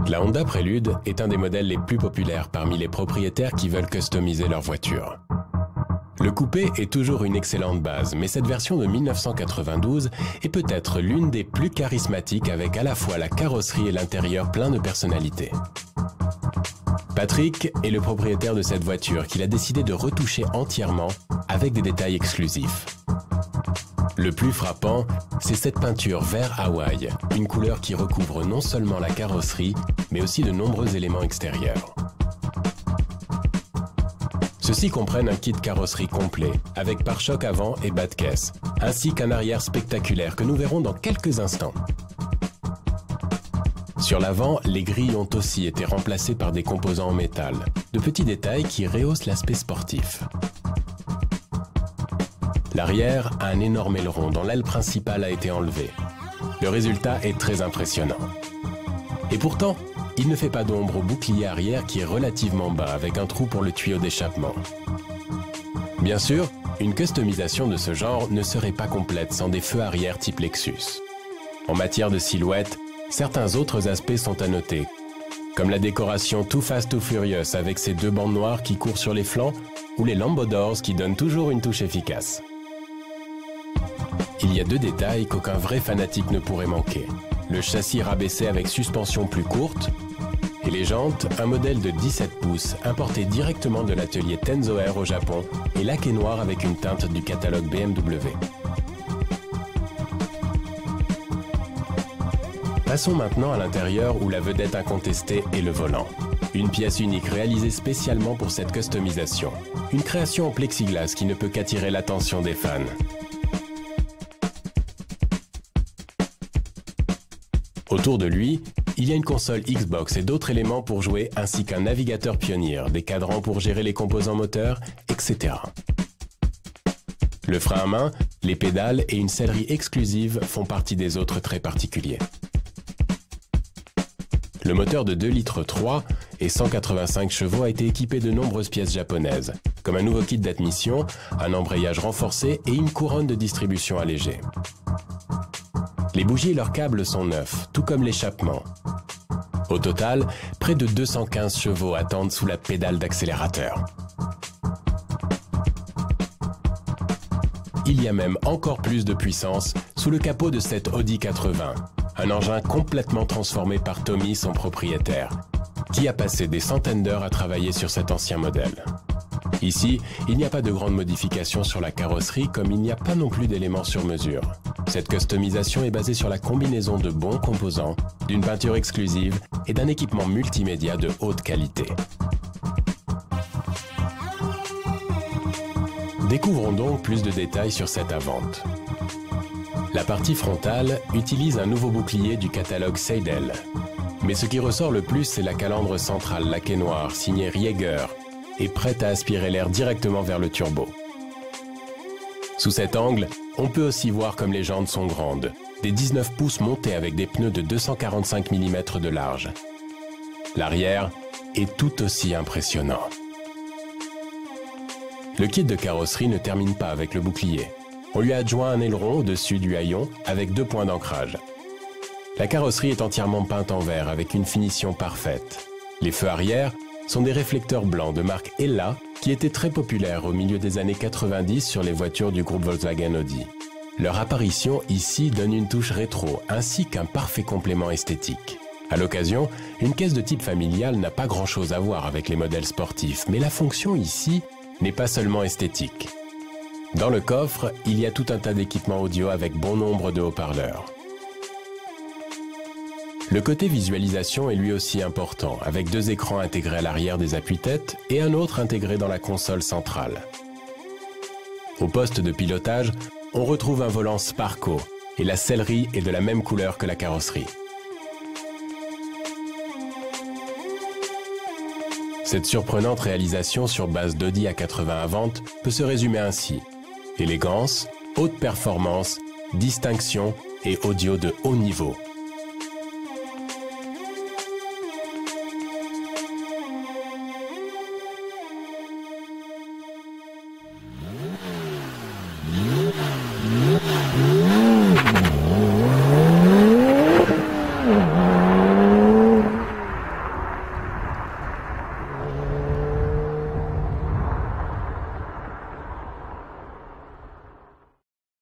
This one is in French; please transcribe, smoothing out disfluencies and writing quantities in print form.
La Honda Prélude est un des modèles les plus populaires parmi les propriétaires qui veulent customiser leur voiture. Le coupé est toujours une excellente base, mais cette version de 1992 est peut-être l'une des plus charismatiques avec à la fois la carrosserie et l'intérieur plein de personnalité. Patrick est le propriétaire de cette voiture qu'il a décidé de retoucher entièrement avec des détails exclusifs. Le plus frappant, c'est cette peinture vert Hawaï, une couleur qui recouvre non seulement la carrosserie, mais aussi de nombreux éléments extérieurs. Ceux-ci comprennent un kit carrosserie complet, avec pare-choc avant et bas de caisse, ainsi qu'un arrière spectaculaire que nous verrons dans quelques instants. Sur l'avant, les grilles ont aussi été remplacées par des composants en métal, de petits détails qui rehaussent l'aspect sportif. L'arrière a un énorme aileron dont l'aile principale a été enlevée. Le résultat est très impressionnant. Et pourtant, il ne fait pas d'ombre au bouclier arrière qui est relativement bas avec un trou pour le tuyau d'échappement. Bien sûr, une customisation de ce genre ne serait pas complète sans des feux arrière type Lexus. En matière de silhouette, certains autres aspects sont à noter, comme la décoration Too Fast Too Furious avec ses deux bandes noires qui courent sur les flancs ou les Lambo Doors qui donnent toujours une touche efficace. Il y a deux détails qu'aucun vrai fanatique ne pourrait manquer. Le châssis rabaissé avec suspension plus courte et les jantes, un modèle de 17 pouces importé directement de l'atelier Tenzo Air au Japon et laqué noir avec une teinte du catalogue BMW. Passons maintenant à l'intérieur où la vedette incontestée est le volant. Une pièce unique réalisée spécialement pour cette customisation. Une création en plexiglas qui ne peut qu'attirer l'attention des fans. Autour de lui, il y a une console Xbox et d'autres éléments pour jouer ainsi qu'un navigateur Pioneer, des cadrans pour gérer les composants moteurs, etc. Le frein à main, les pédales et une sellerie exclusive font partie des autres très particuliers. Le moteur de 2,3 litres et 185 chevaux a été équipé de nombreuses pièces japonaises, comme un nouveau kit d'admission, un embrayage renforcé et une couronne de distribution allégée. Les bougies et leurs câbles sont neufs, tout comme l'échappement. Au total, près de 215 chevaux attendent sous la pédale d'accélérateur. Il y a même encore plus de puissance sous le capot de cette Audi 80, un engin complètement transformé par Tommy, son propriétaire, qui a passé des centaines d'heures à travailler sur cet ancien modèle. Ici, il n'y a pas de grandes modifications sur la carrosserie comme il n'y a pas non plus d'éléments sur mesure. Cette customisation est basée sur la combinaison de bons composants, d'une peinture exclusive et d'un équipement multimédia de haute qualité. Découvrons donc plus de détails sur cette Avant. La partie frontale utilise un nouveau bouclier du catalogue Seidel. Mais ce qui ressort le plus, c'est la calandre centrale laquée noire, signée Rieger, et prête à aspirer l'air directement vers le turbo. Sous cet angle, on peut aussi voir comme les jantes sont grandes, des 19 pouces montés avec des pneus de 245 mm de large. L'arrière est tout aussi impressionnant. Le kit de carrosserie ne termine pas avec le bouclier. On lui a adjoint un aileron au-dessus du haillon avec 2 points d'ancrage. La carrosserie est entièrement peinte en vert avec une finition parfaite. Les feux arrière sont des réflecteurs blancs de marque Ella qui étaient très populaires au milieu des années 90 sur les voitures du groupe Volkswagen Audi. Leur apparition ici donne une touche rétro ainsi qu'un parfait complément esthétique. À l'occasion, une caisse de type familial n'a pas grand-chose à voir avec les modèles sportifs, mais la fonction ici n'est pas seulement esthétique. Dans le coffre, il y a tout un tas d'équipements audio avec bon nombre de haut-parleurs. Le côté visualisation est lui aussi important, avec 2 écrans intégrés à l'arrière des appuis-têtes et un autre intégré dans la console centrale. Au poste de pilotage, on retrouve un volant Sparco et la sellerie est de la même couleur que la carrosserie. Cette surprenante réalisation sur base d'Audi A80 Avant peut se résumer ainsi: élégance, haute performance, distinction et audio de haut niveau.